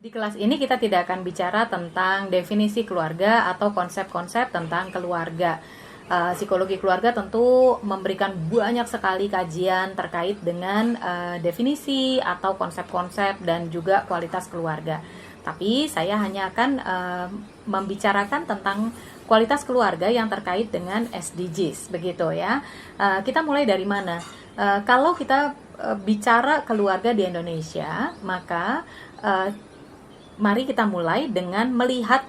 Di kelas ini kita tidak akan bicara tentang definisi keluarga atau konsep-konsep tentang keluarga. Psikologi keluarga tentu memberikan banyak sekali kajian terkait dengan definisi atau konsep-konsep dan juga kualitas keluarga. Tapi saya hanya akan membicarakan tentang kualitas keluarga yang terkait dengan SDGs, begitu ya. Kita mulai dari mana? Kalau kita bicara keluarga di Indonesia, maka mari kita mulai dengan melihat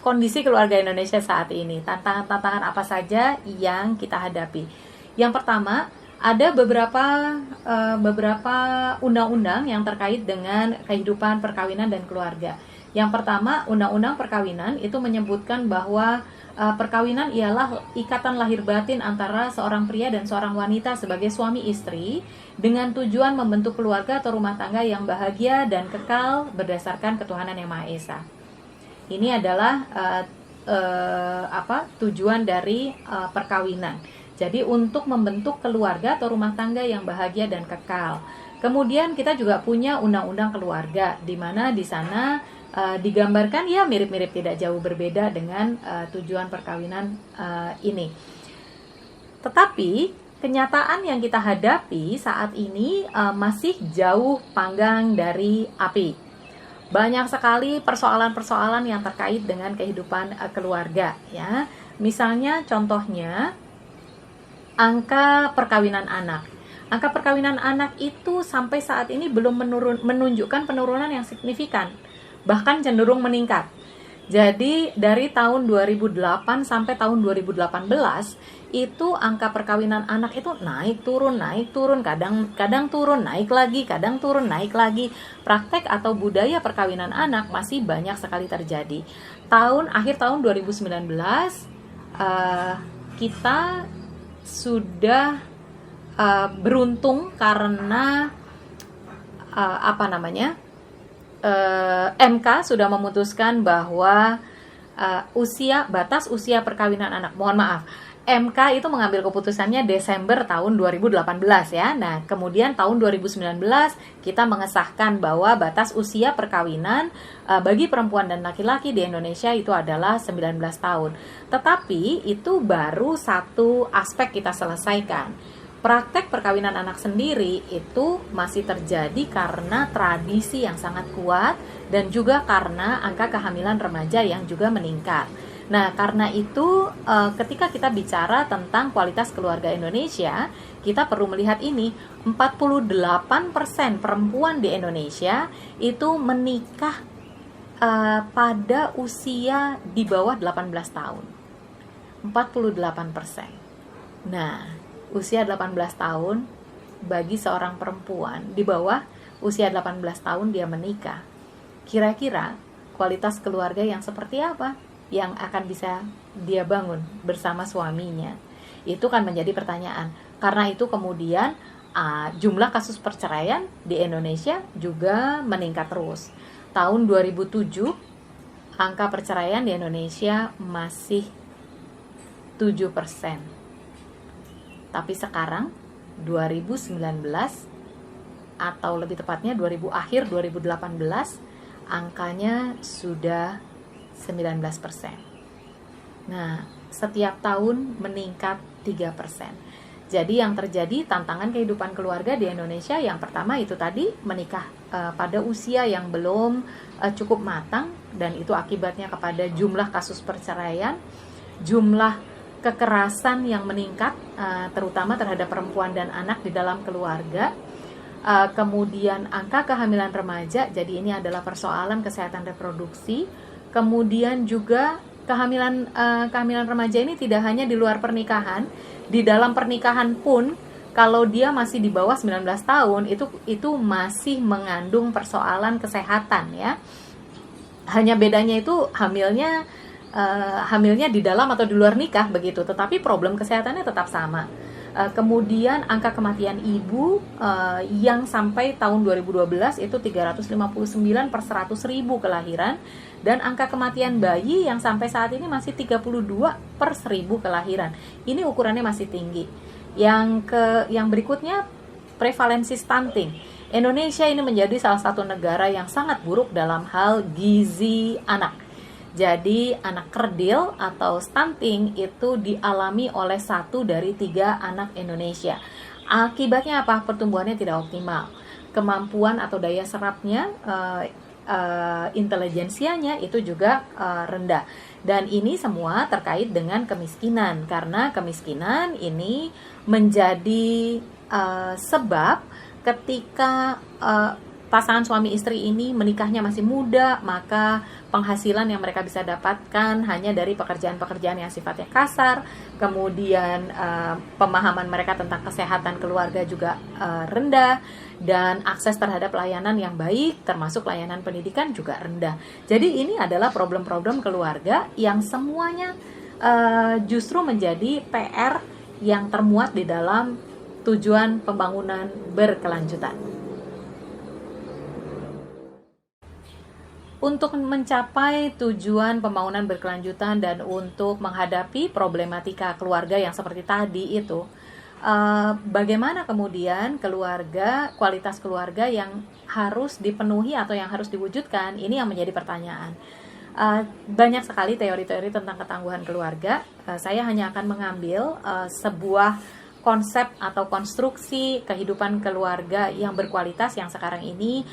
kondisi keluarga Indonesia saat ini. Tantangan-tantangan apa saja yang kita hadapi. Yang pertama, ada beberapa undang-undang yang terkait dengan kehidupan perkawinan dan keluarga. Yang pertama, Undang-Undang Perkawinan itu menyebutkan bahwa perkawinan ialah ikatan lahir batin antara seorang pria dan seorang wanita sebagai suami istri dengan tujuan membentuk keluarga atau rumah tangga yang bahagia dan kekal berdasarkan ketuhanan yang Maha Esa. Ini adalah tujuan dari perkawinan. Jadi untuk membentuk keluarga atau rumah tangga yang bahagia dan kekal. Kemudian kita juga punya undang-undang keluarga, di mana di sana digambarkan ya mirip-mirip tidak jauh berbeda dengan tujuan perkawinan ini. Tetapi kenyataan yang kita hadapi saat ini masih jauh panggang dari api. Banyak sekali persoalan-persoalan yang terkait dengan kehidupan keluarga ya. Misalnya contohnya angka perkawinan anak. Angka perkawinan anak itu sampai saat ini belum menunjukkan penurunan yang signifikan, bahkan cenderung meningkat. Jadi dari tahun 2008 sampai tahun 2018 itu angka perkawinan anak itu naik turun, kadang turun, naik lagi, kadang turun, naik lagi. Praktek atau budaya perkawinan anak masih banyak sekali terjadi. Akhir tahun 2019 kita sudah beruntung karena MK sudah memutuskan bahwa batas usia perkawinan anak. Mohon maaf, MK itu mengambil keputusannya Desember tahun 2018 ya. Nah, kemudian tahun 2019 kita mengesahkan bahwa batas usia perkawinan bagi perempuan dan laki-laki di Indonesia itu adalah 19 tahun. Tetapi itu baru satu aspek kita selesaikan. Praktek perkawinan anak sendiri itu masih terjadi karena tradisi yang sangat kuat dan juga karena angka kehamilan remaja yang juga meningkat. Nah, karena itu ketika kita bicara tentang kualitas keluarga Indonesia, kita perlu melihat ini, 48% perempuan di Indonesia itu menikah pada usia di bawah 18 tahun. 48%. Nah, usia 18 tahun bagi seorang perempuan di bawah usia 18 tahun dia menikah. Kira-kira kualitas keluarga yang seperti apa yang akan bisa dia bangun bersama suaminya? Itu kan menjadi pertanyaan. Karena itu kemudian jumlah kasus perceraian di Indonesia juga meningkat terus. Tahun 2007 angka perceraian di Indonesia masih 7%. Tapi sekarang 2019 atau lebih tepatnya akhir 2018 angkanya sudah 19%. Nah, setiap tahun meningkat 3%. Jadi yang terjadi tantangan kehidupan keluarga di Indonesia yang pertama itu tadi menikah pada usia yang belum cukup matang, dan itu akibatnya kepada jumlah kasus perceraian, jumlah kekerasan yang meningkat terutama terhadap perempuan dan anak di dalam keluarga, kemudian angka kehamilan remaja, jadi ini adalah persoalan kesehatan reproduksi, kemudian juga kehamilan remaja ini tidak hanya di luar pernikahan, di dalam pernikahan pun kalau dia masih di bawah 19 tahun itu masih mengandung persoalan kesehatan ya. Hanya bedanya itu hamilnya di dalam atau di luar nikah begitu, tetapi problem kesehatannya tetap sama. Kemudian angka kematian ibu yang sampai tahun 2012 itu 359 per 100 ribu kelahiran, dan angka kematian bayi yang sampai saat ini masih 32 per 1000 kelahiran. Ini ukurannya masih tinggi. Yang berikutnya prevalensi stunting. Indonesia ini menjadi salah satu negara yang sangat buruk dalam hal gizi anak. Jadi anak kerdil atau stunting itu dialami oleh 1 dari 3 anak Indonesia. Akibatnya apa? Pertumbuhannya tidak optimal. Kemampuan atau daya serapnya, intelijensianya itu juga rendah. Dan ini semua terkait dengan kemiskinan, karena kemiskinan ini menjadi sebab ketika pasangan suami istri ini menikahnya masih muda, maka penghasilan yang mereka bisa dapatkan hanya dari pekerjaan-pekerjaan yang sifatnya kasar, kemudian pemahaman mereka tentang kesehatan keluarga juga rendah, dan akses terhadap layanan yang baik, termasuk layanan pendidikan juga rendah. Jadi ini adalah problem-problem keluarga yang semuanya justru menjadi PR yang termuat di dalam tujuan pembangunan berkelanjutan. Untuk mencapai tujuan pembangunan berkelanjutan dan untuk menghadapi problematika keluarga yang seperti tadi itu, bagaimana kemudian kualitas keluarga yang harus dipenuhi atau yang harus diwujudkan, ini yang menjadi pertanyaan. Banyak sekali teori-teori tentang ketangguhan keluarga. Saya hanya akan mengambil sebuah konsep atau konstruksi kehidupan keluarga yang berkualitas yang sekarang ini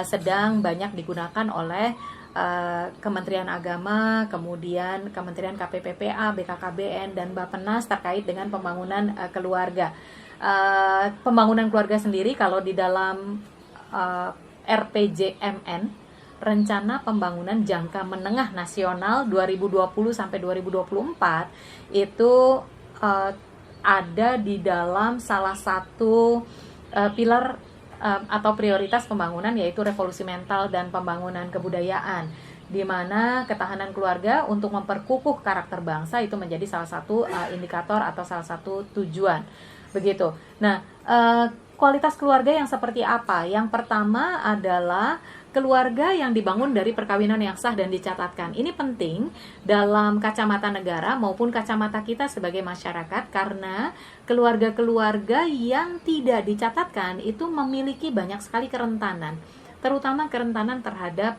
sedang banyak digunakan oleh Kementerian Agama, kemudian Kementerian KPPPA, BKKBN, dan Bappenas terkait dengan pembangunan keluarga. Pembangunan keluarga sendiri kalau di dalam RPJMN, Rencana Pembangunan Jangka Menengah Nasional 2020 sampai 2024, itu ada di dalam salah satu pilar atau prioritas pembangunan, yaitu revolusi mental dan pembangunan kebudayaan, di mana ketahanan keluarga untuk memperkukuh karakter bangsa itu menjadi salah satu indikator atau salah satu tujuan. Begitu. Nah, kualitas keluarga yang seperti apa? Yang pertama adalah keluarga yang dibangun dari perkawinan yang sah dan dicatatkan. Ini penting dalam kacamata negara maupun kacamata kita sebagai masyarakat, karena keluarga-keluarga yang tidak dicatatkan itu memiliki banyak sekali kerentanan, terutama kerentanan terhadap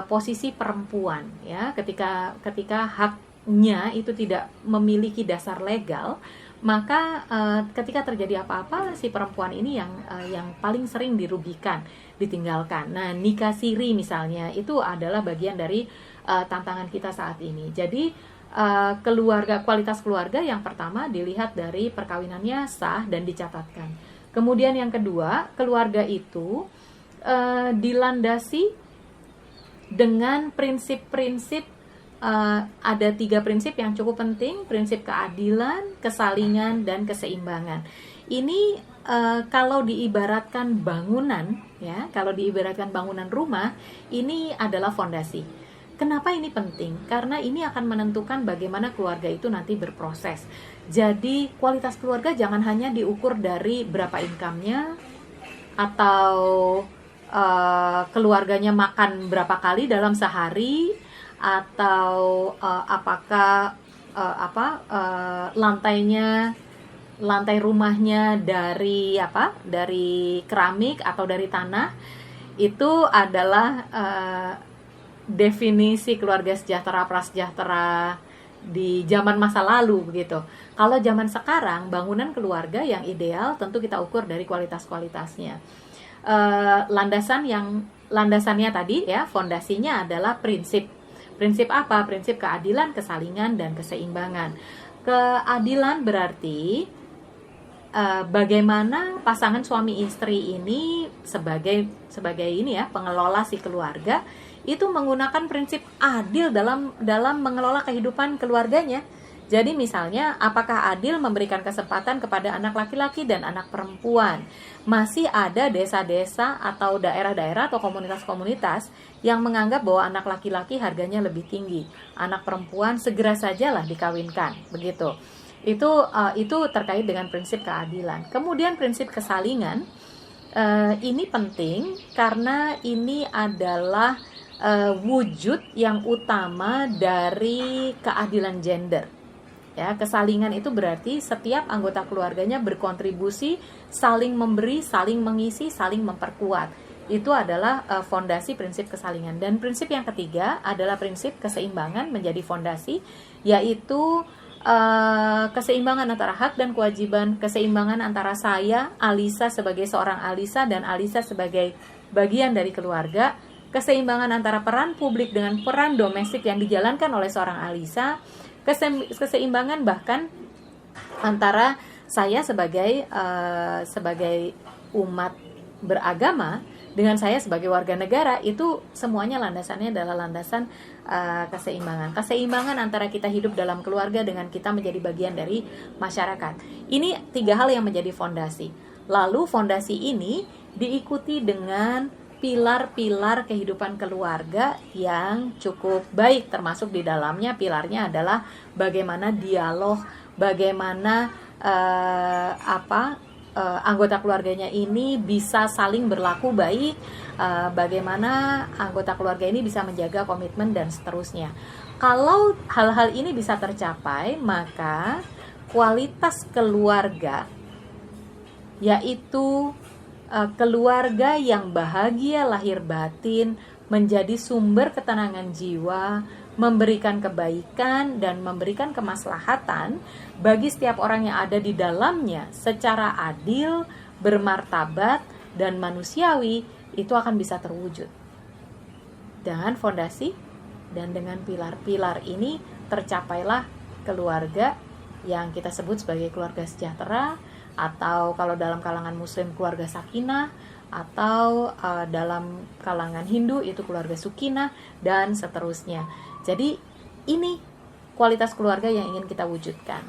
posisi perempuan, ya. Ketika haknya itu tidak memiliki dasar legal, maka ketika terjadi apa-apa, si perempuan ini yang paling sering dirugikan, ditinggalkan. Nah, nikah siri misalnya itu adalah bagian dari tantangan kita saat ini. Jadi kualitas keluarga yang pertama dilihat dari perkawinannya sah dan dicatatkan. Kemudian yang kedua, keluarga itu dilandasi dengan prinsip-prinsip. Ada 3 prinsip yang cukup penting: prinsip keadilan, kesalingan, dan keseimbangan. Ini kalau diibaratkan bangunan, ya, kalau diibaratkan bangunan rumah, ini adalah fondasi. Kenapa ini penting? Karena ini akan menentukan bagaimana keluarga itu nanti berproses. Jadi kualitas keluarga jangan hanya diukur dari berapa income-nya, atau keluarganya makan berapa kali dalam sehari, atau apakah lantai rumahnya dari keramik atau dari tanah. Itu adalah definisi keluarga sejahtera prasejahtera di zaman masa lalu, begitu. Kalau zaman sekarang, bangunan keluarga yang ideal tentu kita ukur dari kualitasnya. Landasannya tadi, ya, fondasinya adalah prinsip. Prinsip apa? Prinsip keadilan, kesalingan, dan keseimbangan. Keadilan berarti bagaimana pasangan suami istri ini sebagai ini, ya, pengelola si keluarga itu menggunakan prinsip adil dalam mengelola kehidupan keluarganya. Jadi misalnya, apakah adil memberikan kesempatan kepada anak laki-laki dan anak perempuan? Masih ada desa-desa atau daerah-daerah atau komunitas-komunitas yang menganggap bahwa anak laki-laki harganya lebih tinggi, anak perempuan segera sajalah dikawinkan, begitu. Itu terkait dengan prinsip keadilan. Kemudian prinsip kesalingan, ini penting karena ini adalah wujud yang utama dari keadilan gender. Ya, kesalingan itu berarti setiap anggota keluarganya berkontribusi, saling memberi, saling mengisi, saling memperkuat. Itu adalah fondasi prinsip kesalingan. Dan prinsip yang ketiga adalah prinsip keseimbangan menjadi fondasi, yaitu keseimbangan antara hak dan kewajiban, keseimbangan antara saya, Alisa sebagai seorang Alisa, dan Alisa sebagai bagian dari keluarga, keseimbangan antara peran publik dengan peran domestik yang dijalankan oleh seorang Alisa, keseimbangan bahkan antara saya sebagai umat beragama dengan saya sebagai warga negara. Itu semuanya landasannya adalah landasan keseimbangan. Keseimbangan antara kita hidup dalam keluarga dengan kita menjadi bagian dari masyarakat. Ini 3 hal yang menjadi fondasi. Lalu fondasi ini diikuti dengan pilar-pilar kehidupan keluarga yang cukup baik, termasuk di dalamnya pilarnya adalah bagaimana dialog, bagaimana anggota keluarganya ini bisa saling berlaku baik, bagaimana anggota keluarga ini bisa menjaga komitmen dan seterusnya. Kalau hal-hal ini bisa tercapai, maka kualitas keluarga, yaitu keluarga yang bahagia lahir batin, menjadi sumber ketenangan jiwa, memberikan kebaikan dan memberikan kemaslahatan bagi setiap orang yang ada di dalamnya secara adil, bermartabat, dan manusiawi, itu akan bisa terwujud. Dengan fondasi dan dengan pilar-pilar ini tercapailah keluarga yang kita sebut sebagai keluarga sejahtera, atau kalau dalam kalangan muslim keluarga sakinah, atau dalam kalangan Hindu itu keluarga sukinah, dan seterusnya. Jadi ini kualitas keluarga yang ingin kita wujudkan.